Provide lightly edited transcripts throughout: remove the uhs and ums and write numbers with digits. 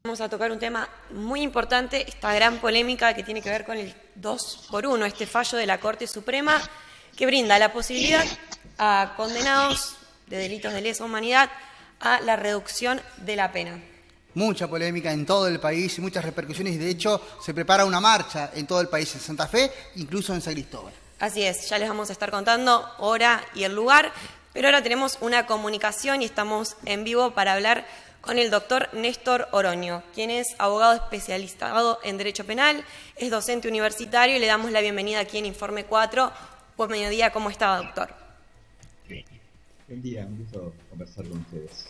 Vamos a tocar un tema muy importante, esta gran polémica que tiene que ver con el 2x1, este fallo de la Corte Suprema que brinda la posibilidad a condenados de delitos de lesa humanidad a la reducción de la pena. Mucha polémica en todo el país y muchas repercusiones, y de hecho se prepara una marcha en todo el país, en Santa Fe, incluso en San Cristóbal. Así es, ya les vamos a estar contando hora y el lugar, pero ahora tenemos una comunicación y estamos en vivo para hablar con el doctor Néstor Oroño, quien es abogado especializado en Derecho Penal, es docente universitario y le damos la bienvenida aquí en Informe 4. Buen mediodía, ¿cómo está, doctor? Buen día, un gusto conversar con ustedes.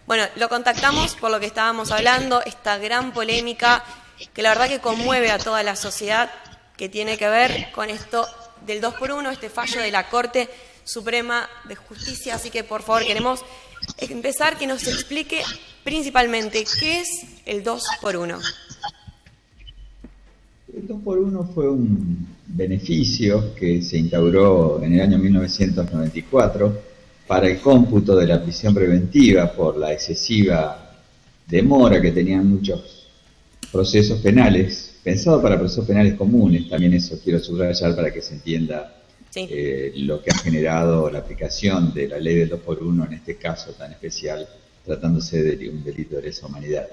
Bueno, lo contactamos por lo que estábamos hablando, esta gran polémica que la verdad que conmueve a toda la sociedad, que tiene que ver con esto del 2x1, este fallo de la Corte Suprema de Justicia. Así que, por favor, queremos empezar que nos explique principalmente qué es el 2x1. El 2x1 fue un beneficio que se instauró en el año 1994 para el cómputo de la prisión preventiva por la excesiva demora que tenían muchos procesos penales, pensado para procesos penales comunes. También eso quiero subrayar para que se entienda Sí. Lo que ha generado la aplicación de la ley del 2x1 en este caso tan especial, tratándose de un delito de lesa humanidad.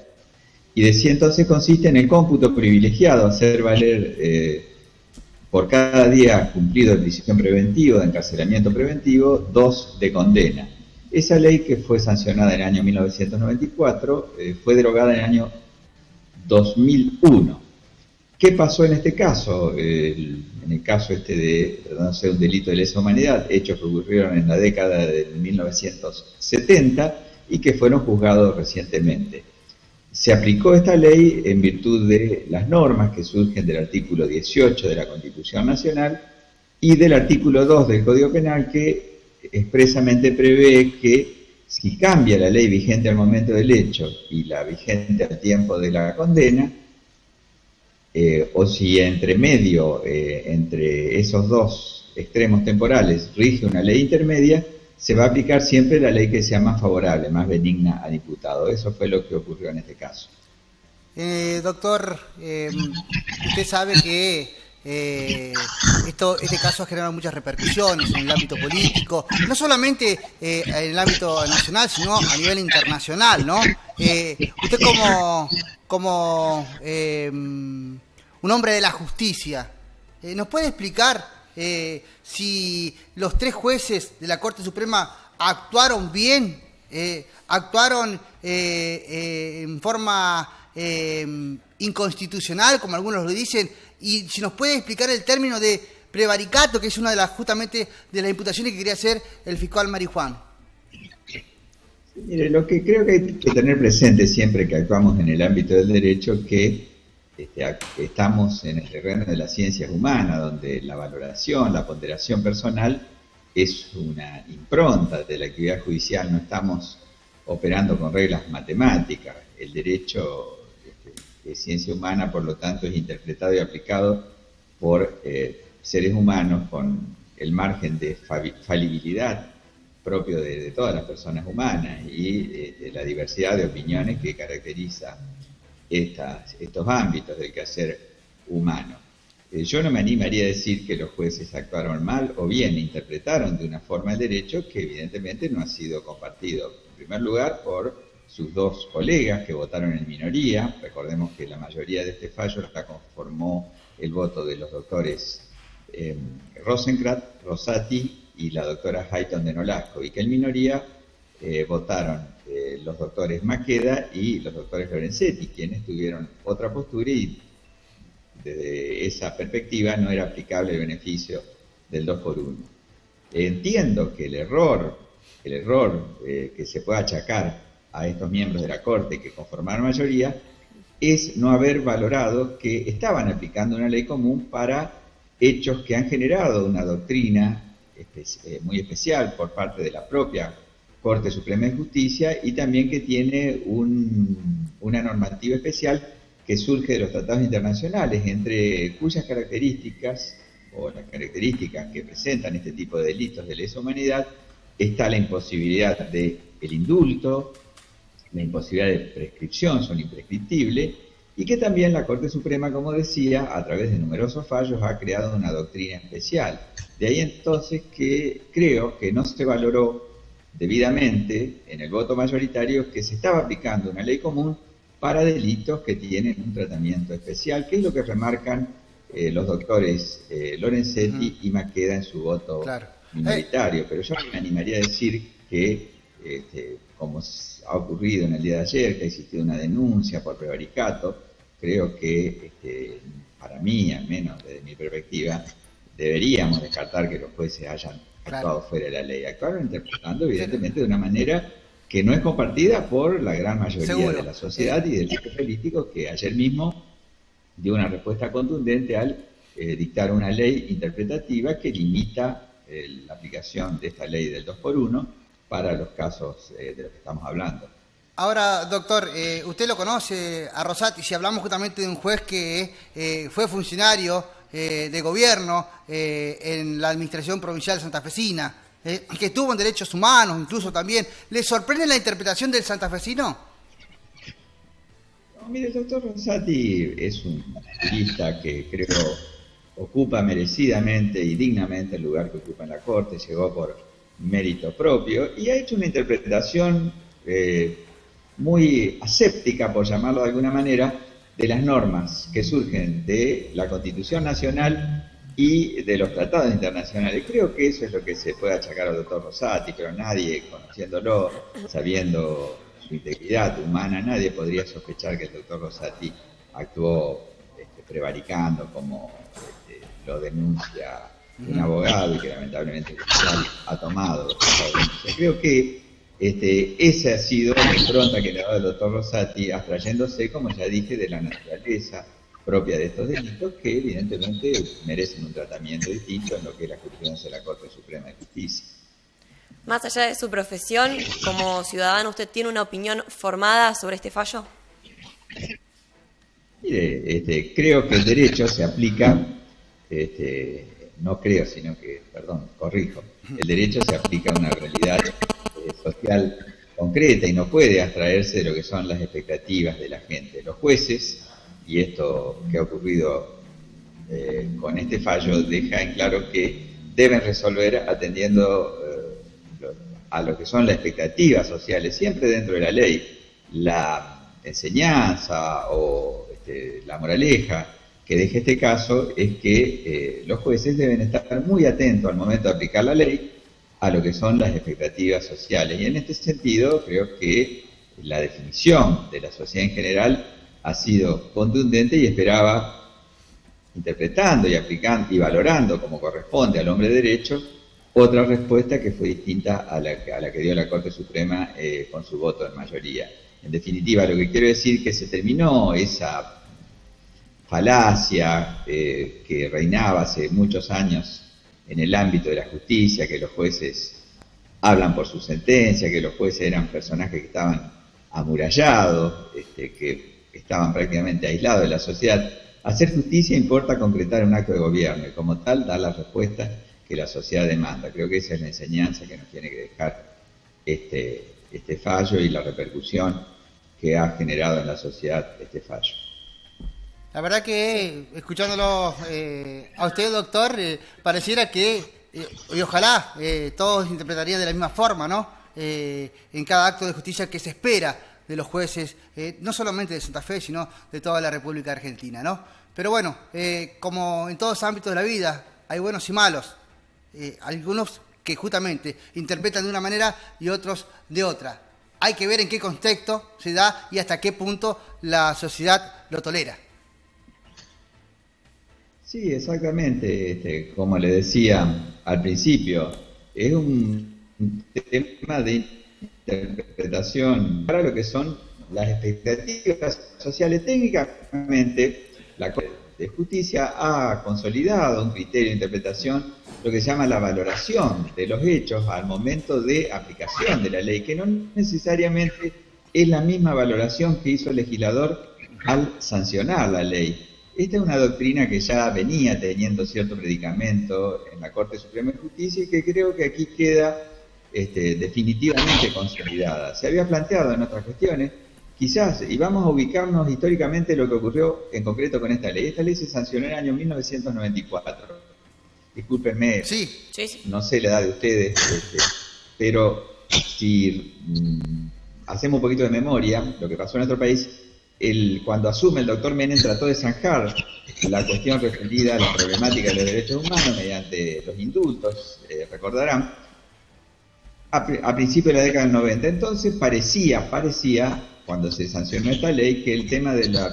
Y decía entonces consiste en el cómputo privilegiado, hacer valer por cada día cumplido de prisión preventiva, de encarcelamiento preventivo, 2 de condena. Esa ley, que fue sancionada en el año 1994, fue derogada en el año 2001. ¿Qué pasó en este caso? En el caso de tratándose de un delito de lesa humanidad, hechos que ocurrieron en la década de 1970 y que fueron juzgados recientemente. Se aplicó esta ley en virtud de las normas que surgen del artículo 18 de la Constitución Nacional y del artículo 2 del Código Penal, que expresamente prevé que si cambia la ley vigente al momento del hecho y la vigente al tiempo de la condena, o si entre medio, entre esos dos extremos temporales, rige una ley intermedia, se va a aplicar siempre la ley que sea más favorable, más benigna al imputado. Eso fue lo que ocurrió en este caso. Doctor, usted sabe que este caso ha generado muchas repercusiones en el ámbito político, no solamente en el ámbito nacional, sino a nivel internacional, ¿no? Usted como un hombre de la justicia, ¿nos puede explicar si los 3 jueces de la Corte Suprema actuaron bien, actuaron en forma inconstitucional, como algunos lo dicen, y si nos puede explicar el término de prevaricato, que es una de las, justamente, de las imputaciones que quería hacer el fiscal Marijuán? Mire, lo que creo que hay que tener presente siempre que actuamos en el ámbito del derecho, que estamos en el terreno de las ciencias humanas, donde la valoración, la ponderación personal es una impronta de la actividad judicial. No estamos operando con reglas matemáticas. El derecho es ciencia humana, por lo tanto es interpretado y aplicado por seres humanos con el margen de falibilidad propio de todas las personas humanas y de la diversidad de opiniones que caracteriza estos ámbitos del quehacer humano. Yo no me animaría a decir que los jueces actuaron mal o bien, interpretaron de una forma el derecho que evidentemente no ha sido compartido, en primer lugar por sus 2 colegas que votaron en minoría. Recordemos que la mayoría de este fallo la conformó el voto de los doctores Rosenkrantz, Rosati y la doctora Hayton de Nolasco, y que en minoría votaron los doctores Maqueda y los doctores Lorenzetti, quienes tuvieron otra postura, y desde esa perspectiva no era aplicable el beneficio del 2x1. Entiendo que el error que se puede achacar a estos miembros de la Corte que conformaron mayoría es no haber valorado que estaban aplicando una ley común para hechos que han generado una doctrina muy especial por parte de la propia Corte Suprema de Justicia, y también que tiene una normativa especial que surge de los tratados internacionales, entre cuyas características, o las características que presentan este tipo de delitos de lesa humanidad, está la imposibilidad del indulto, la imposibilidad de prescripción son imprescriptibles, y que también la Corte Suprema, como decía, a través de numerosos fallos ha creado una doctrina especial. De ahí entonces que creo que no se valoró debidamente en el voto mayoritario que se estaba aplicando una ley común para delitos que tienen un tratamiento especial, que es lo que remarcan los doctores Lorenzetti y Maqueda en su voto minoritario. Pero yo me animaría a decir que, como ha ocurrido en el día de ayer, que ha existido una denuncia por prevaricato, creo que, para mí, al menos desde mi perspectiva, deberíamos descartar que los jueces hayan actuado fuera de la ley. Actuaron interpretando, evidentemente, de una manera que no es compartida por la gran mayoría de la sociedad y del grupo político, que ayer mismo dio una respuesta contundente al dictar una ley interpretativa que limita la aplicación de esta ley del 2x1 para los casos de los que estamos hablando. Ahora, doctor, usted lo conoce a Rosati, si hablamos justamente de un juez que fue funcionario de gobierno en la administración provincial santafesina, que estuvo en derechos humanos incluso también, ¿le sorprende la interpretación del santafesino? No, mire, el doctor Rosati es un jurista que creo ocupa merecidamente y dignamente el lugar que ocupa en la Corte, llegó por mérito propio y ha hecho una interpretación muy aséptica, por llamarlo de alguna manera, de las normas que surgen de la Constitución Nacional y de los tratados internacionales. Creo que eso es lo que se puede achacar al doctor Rosati, pero nadie, conociéndolo, sabiendo su integridad humana, nadie podría sospechar que el doctor Rosati actuó prevaricando como lo denuncia un abogado y que lamentablemente el judicial ha tomado. Creo que esa ha sido la impronta que le ha dado el doctor Rosati, abstrayéndose, como ya dije, de la naturaleza propia de estos delitos, que evidentemente merecen un tratamiento distinto en lo que es la jurisprudencia de la Corte Suprema de Justicia. Más allá de su profesión, como ciudadano, ¿usted tiene una opinión formada sobre este fallo? Mire, creo que el derecho se aplica, no creo, sino que, perdón, corrijo, el derecho se aplica a una realidad social concreta y no puede abstraerse de lo que son las expectativas de la gente. Los jueces, y esto que ha ocurrido con este fallo, deja en claro que deben resolver atendiendo a lo que son las expectativas sociales, siempre dentro de la ley. La enseñanza o la moraleja que deja este caso es que los jueces deben estar muy atentos al momento de aplicar la ley a lo que son las expectativas sociales. Y en este sentido creo que la definición de la sociedad en general ha sido contundente y esperaba, interpretando y aplicando y valorando como corresponde al hombre de derecho, otra respuesta que fue distinta a la que dio la Corte Suprema con su voto en mayoría. En definitiva, lo que quiero decir es que se terminó esa falacia que reinaba hace muchos años en el ámbito de la justicia, que los jueces hablan por su sentencia, que los jueces eran personajes que estaban amurallados, que estaban prácticamente aislados de la sociedad. Hacer justicia importa concretar un acto de gobierno y como tal dar las respuestas que la sociedad demanda. Creo que esa es la enseñanza que nos tiene que dejar este fallo y la repercusión que ha generado en la sociedad este fallo. La verdad que, escuchándolo a usted, doctor, pareciera que, y ojalá todos interpretarían de la misma forma, ¿no? En cada acto de justicia que se espera de los jueces, no solamente de Santa Fe, sino de toda la República Argentina, ¿no? Pero bueno, como en todos los ámbitos de la vida, hay buenos y malos. Algunos que justamente interpretan de una manera y otros de otra. Hay que ver en qué contexto se da y hasta qué punto la sociedad lo tolera. Sí, exactamente. Como le decía al principio, es un tema de interpretación para lo que son las expectativas sociales. Técnicamente, la Corte de Justicia ha consolidado un criterio de interpretación, lo que se llama la valoración de los hechos al momento de aplicación de la ley, que no necesariamente es la misma valoración que hizo el legislador al sancionar la ley. Esta es una doctrina que ya venía teniendo cierto predicamento en la Corte Suprema de Justicia y que creo que aquí queda definitivamente consolidada. Se había planteado en otras cuestiones, quizás, y vamos a ubicarnos históricamente lo que ocurrió en concreto con esta ley. Esta ley se sancionó en el año 1994. Discúlpenme, Sí. no sé la edad de ustedes, pero si hacemos un poquito de memoria, lo que pasó en nuestro país, cuando asume el doctor Menem trató de zanjar la cuestión referida a la problemática de los derechos humanos mediante los indultos, recordarán, a principios de la década del 90. Entonces parecía, cuando se sancionó esta ley, que el tema de la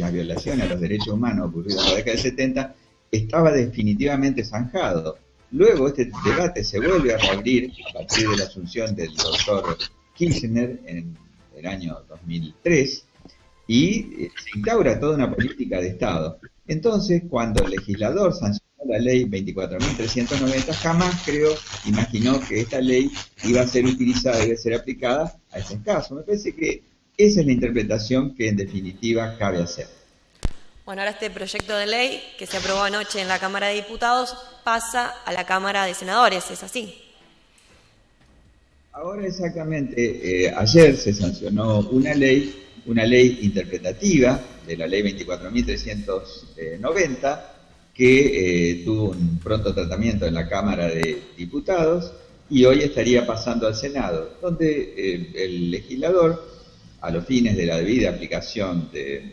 violación a los derechos humanos ocurrido en la década del 70 estaba definitivamente zanjado. Luego este debate se vuelve a reabrir a partir de la asunción del doctor Kirchner en el año 2003 y se instaura toda una política de Estado. Entonces, cuando el legislador sancionó la ley 24.390, jamás imaginó que esta ley iba a ser utilizada y iba a ser aplicada a ese caso. Me parece que esa es la interpretación que en definitiva cabe hacer. Bueno, ahora este proyecto de ley que se aprobó anoche en la Cámara de Diputados pasa a la Cámara de Senadores, ¿es así? Ahora exactamente, ayer se sancionó una ley interpretativa de la ley 24.390 que tuvo un pronto tratamiento en la Cámara de Diputados y hoy estaría pasando al Senado, donde el legislador, a los fines de la debida aplicación de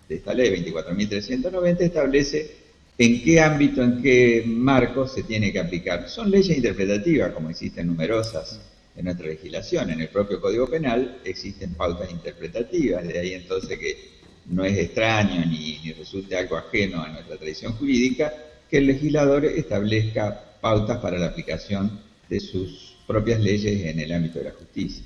esta ley 24.390, establece en qué ámbito, en qué marco se tiene que aplicar. Son leyes interpretativas, como existen numerosas en nuestra legislación. En el propio Código Penal existen pautas interpretativas, de ahí entonces que no es extraño ni resulte algo ajeno a nuestra tradición jurídica que el legislador establezca pautas para la aplicación de sus propias leyes en el ámbito de la justicia.